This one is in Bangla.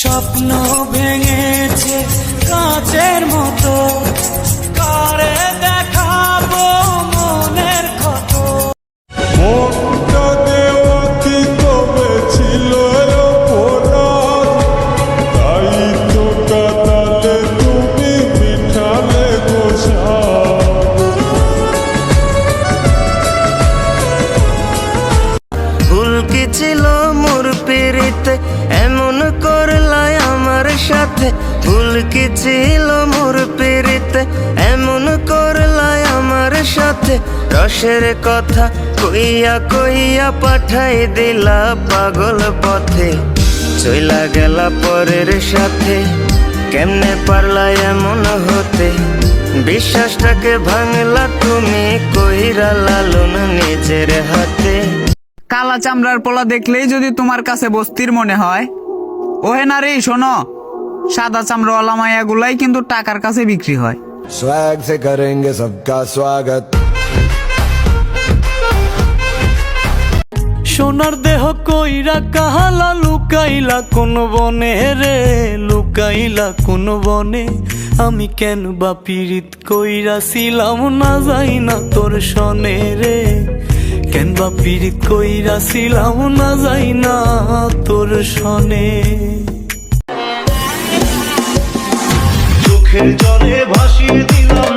স্বপ্ন ভেঙেছে কাঁচের মতো, কারে দেখাবো মনের ক্ষত। মনটা দেওয়া কি তবে ছিল অপরাধ, তাই তো কাটালে তুমি মিঠালে গোসাদ। ভুল কি ছিল মোর পিরিতে, এমন করলাই আমার সাথে। ভুল কি ছিল মোর পিরিতে, এমন করলাই আমার সাথে। রসের কথা কইয়া কইয়া পাঠাই দিলা পাগল পথে। চইলা গেলা পরের সাথে, কেমনে পারলা এমন হতে। বিশ্বাসটাকে ভাঙলা তুমি, কইরা লালন নিজের হাতে। কালা চামড়ার পোলা দেখলেই যদি তোমার কাছে বস্তির মনে হয়, ওহে না রে শোনো, সাদা চামড়াওয়ালা মায়াগুলাই কিন্তু টাকার কাছে বিক্রি হয়। स्वैग से करेंगे सबका स्वागत। সোনার দেহ কইরা কাহালা লুকাইলা কোন বনে রে, লুকাইলা কোন বনে। আমি কেন বা পীড়িত কইরা ছিলাম না যাই না তোর সনে রে। কেন বা পীড়িত কইরা ছিলাম না যাই না তোর সনে। চোখের জলে ভাসিয়ে দিলাম